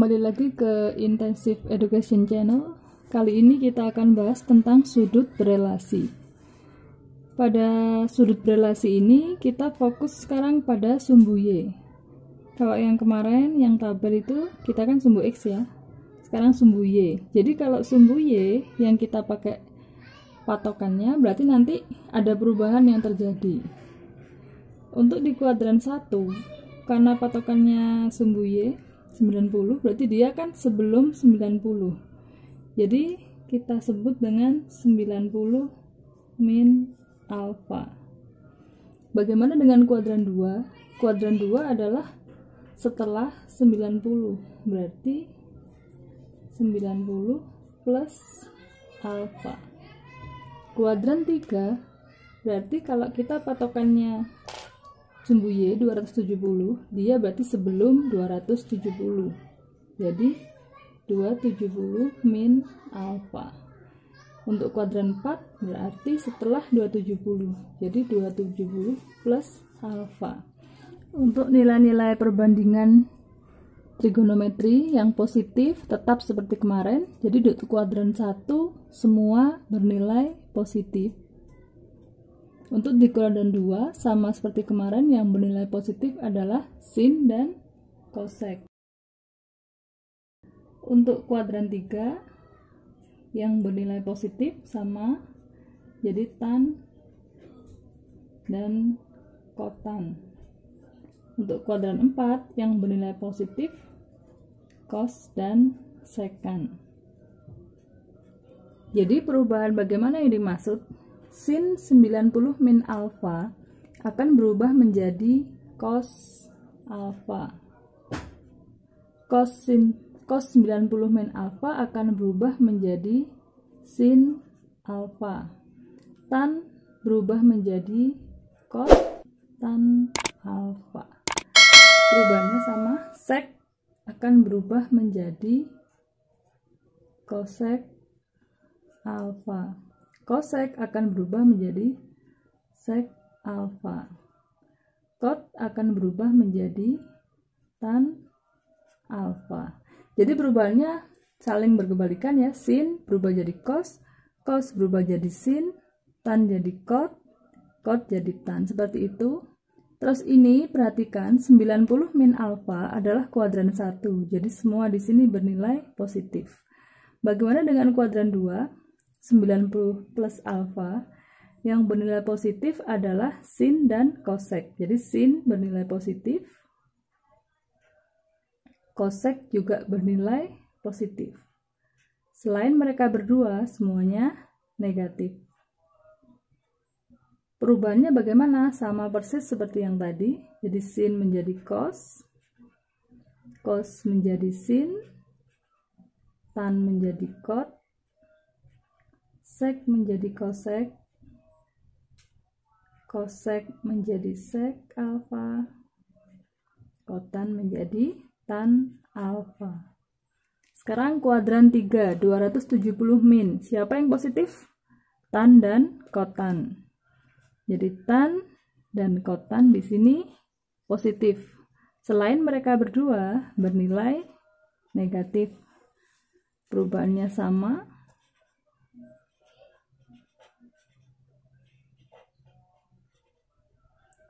Kembali lagi ke Intensive Education Channel. Kali ini kita akan bahas tentang sudut berelasi. Pada sudut berelasi ini kita fokus sekarang pada sumbu Y. Kalau yang kemarin yang tabel itu kita kan sumbu X ya. Sekarang sumbu Y. Jadi kalau sumbu Y yang kita pakai patokannya berarti nanti ada perubahan yang terjadi. Untuk di kuadran 1 karena patokannya sumbu Y 90, berarti dia kan sebelum 90. Jadi kita sebut dengan 90 min alfa. Bagaimana dengan kuadran 2? Kuadran 2 adalah setelah 90. Berarti 90 plus alfa. Kuadran 3 berarti kalau kita patokannya sumbu Y 270, dia berarti sebelum 270. Jadi 270 min alfa. Untuk kuadran 4 berarti setelah 270. Jadi 270 plus alfa. Untuk nilai-nilai perbandingan trigonometri yang positif tetap seperti kemarin. Jadi untuk kuadran 1 semua bernilai positif. Untuk di kuadran 2 sama seperti kemarin, yang bernilai positif adalah sin dan kosek. Untuk kuadran 3 yang bernilai positif sama, jadi tan dan kotan. Untuk kuadran 4 yang bernilai positif, cos dan sekan. Jadi perubahan bagaimana yang dimaksud? Sin 90 min alfa akan berubah menjadi cos alfa. Cos 90 min alfa akan berubah menjadi sin alfa. Tan berubah menjadi cos tan alfa. Perubahannya sama. Sek akan berubah menjadi cosec alfa. Cosec akan berubah menjadi sec alfa. Cot akan berubah menjadi tan alfa. Jadi perubahannya saling berkebalikan ya. Sin berubah jadi cos, cos berubah jadi sin, tan jadi cot, cot jadi tan. Seperti itu. Terus ini perhatikan 90 min alfa adalah kuadran 1. Jadi semua di sini bernilai positif. Bagaimana dengan kuadran 2? 90 plus alfa yang bernilai positif adalah sin dan kosek. Jadi sin bernilai positif, kosek juga bernilai positif. Selain mereka berdua semuanya negatif. Perubahannya bagaimana? Sama persis seperti yang tadi. Jadi sin menjadi cos, cos menjadi sin, tan menjadi cot, sek menjadi kosek, kosek menjadi sek alfa, kotan menjadi tan alfa. Sekarang kuadran 3, 270 min. Siapa yang positif? Tan dan kotan. Jadi tan dan kotan di sini positif. Selain mereka berdua bernilai negatif. Perubahannya sama.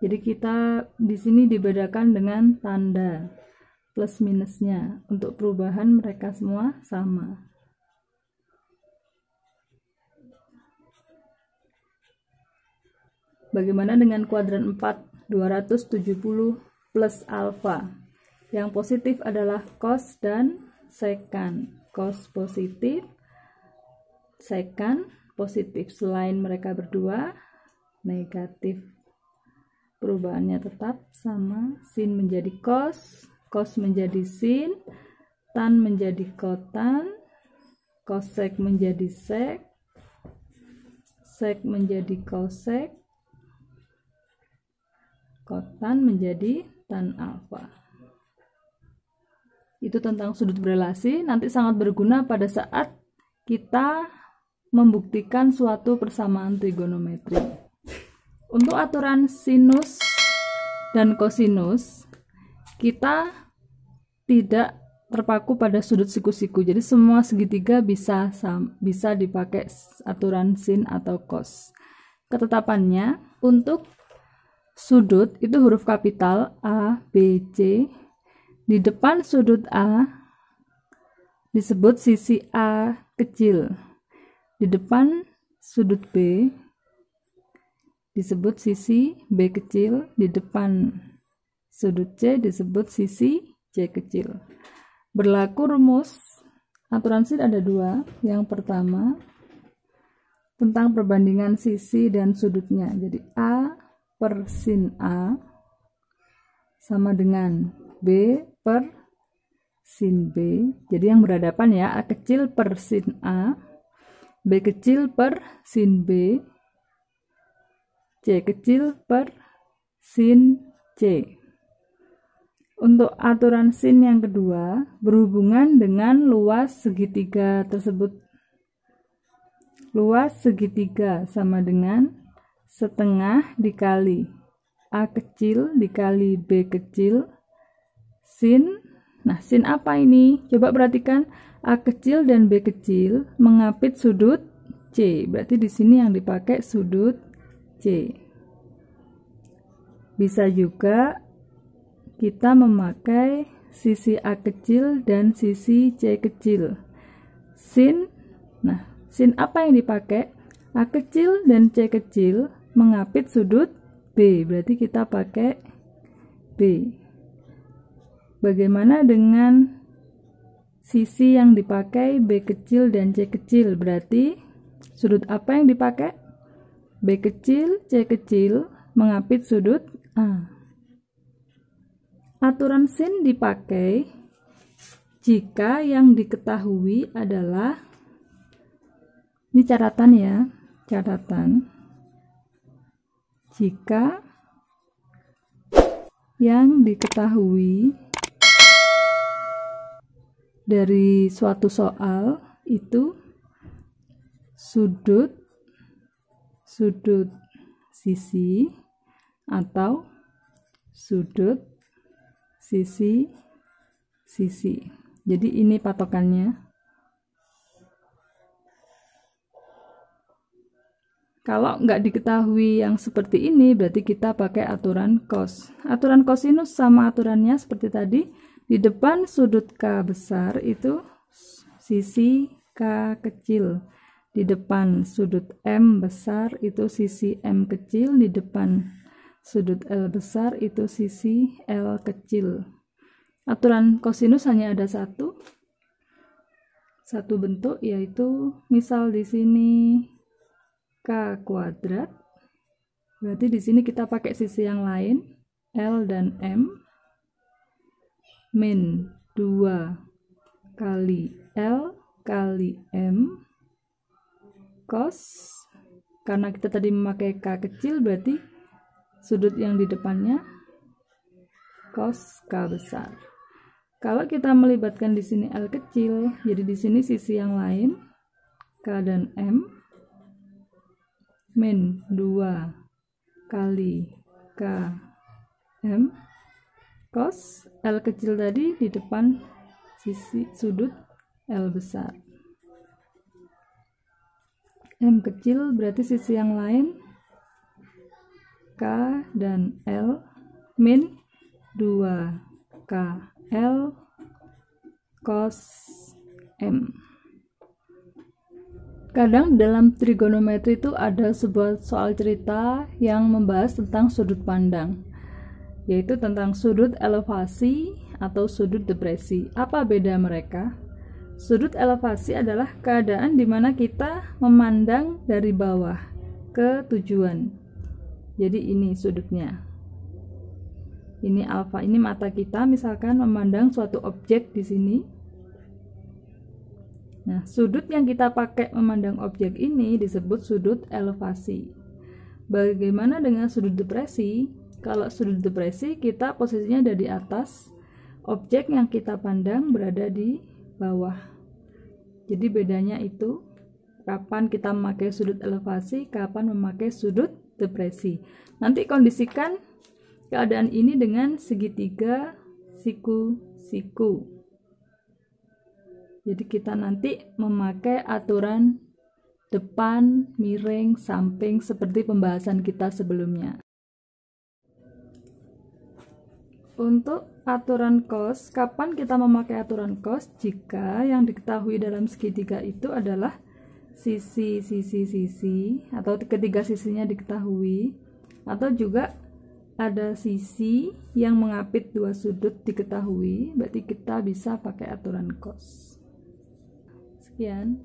Jadi kita di sini dibedakan dengan tanda plus minusnya. Untuk perubahan mereka semua sama. Bagaimana dengan kuadran 4? 270 plus alfa. Yang positif adalah cos dan sekan. Cos positif, sekan positif. Selain mereka berdua negatif. Perubahannya tetap sama. Sin menjadi cos, cos menjadi sin, tan menjadi kotan, kosek menjadi sek, sek menjadi kosek, kotan menjadi tan alfa. Itu tentang sudut berelasi. Nanti sangat berguna pada saat kita membuktikan suatu persamaan trigonometri. Untuk aturan sinus dan kosinus, kita tidak terpaku pada sudut siku-siku. Jadi semua segitiga bisa dipakai aturan sin atau cos. Ketetapannya untuk sudut itu huruf kapital A, B, C. Di depan sudut A disebut sisi A kecil. Di depan sudut B disebut sisi B kecil. Di depan sudut C disebut sisi C kecil. Berlaku rumus aturan sin ada dua. Yang pertama tentang perbandingan sisi dan sudutnya. Jadi A per sin A sama dengan B per sin B. Jadi yang berhadapan ya, A kecil per sin A, B kecil per sin B, C kecil per sin C. Untuk aturan sin yang kedua berhubungan dengan luas segitiga tersebut. Luas segitiga sama dengan setengah dikali A kecil dikali B kecil sin. Nah, sin apa ini? Coba perhatikan, A kecil dan B kecil mengapit sudut C. Berarti di sini yang dipakai sudut C. Bisa juga kita memakai sisi A kecil dan sisi C kecil. Sin. Nah, sin apa yang dipakai? A kecil dan C kecil mengapit sudut B, berarti kita pakai B. Bagaimana dengan sisi yang dipakai B kecil dan C kecil? Berarti sudut apa yang dipakai? B kecil, C kecil mengapit sudut A. Aturan sin dipakai jika yang diketahui adalah, ini catatan ya, catatan. Jika yang diketahui dari suatu soal itu sudut sisi atau sudut sisi. Jadi ini patokannya. Kalau nggak diketahui yang seperti ini, berarti kita pakai aturan cos. Aturan cosinus sama aturannya seperti tadi. Di depan sudut K besar itu sisi K kecil. Di depan sudut M besar itu sisi M kecil. Di depan sudut L besar itu sisi L kecil. Aturan cosinus hanya ada satu bentuk, yaitu misal di sini K kuadrat, berarti di sini kita pakai sisi yang lain, L dan M, min 2 kali L kali M, cos, karena kita tadi memakai K kecil, berarti sudut yang di depannya cos K besar. Kalau kita melibatkan di sini L kecil, jadi di sini sisi yang lain, K dan M, min 2 kali K M cos L kecil tadi di depan sisi sudut L besar. M kecil berarti sisi yang lain K dan L, min 2 K L cos M. Kadang dalam trigonometri itu ada sebuah soal cerita yang membahas tentang sudut pandang, yaitu tentang sudut elevasi atau sudut depresi. Apa beda mereka? Sudut elevasi adalah keadaan di mana kita memandang dari bawah ke tujuan. Jadi ini sudutnya. Ini alfa, ini mata kita misalkan memandang suatu objek di sini. Nah, sudut yang kita pakai memandang objek ini disebut sudut elevasi. Bagaimana dengan sudut depresi? Kalau sudut depresi kita posisinya ada di atas, objek yang kita pandang berada di bawah. Jadi bedanya itu kapan kita memakai sudut elevasi, kapan memakai sudut depresi. Nanti kondisikan keadaan ini dengan segitiga siku-siku. Jadi kita nanti memakai aturan depan, miring, samping seperti pembahasan kita sebelumnya. Untuk aturan cos, kapan kita memakai aturan cos? Jika yang diketahui dalam segitiga itu adalah sisi atau ketiga sisinya diketahui, atau juga ada sisi yang mengapit dua sudut diketahui, berarti kita bisa pakai aturan cos. Sekian.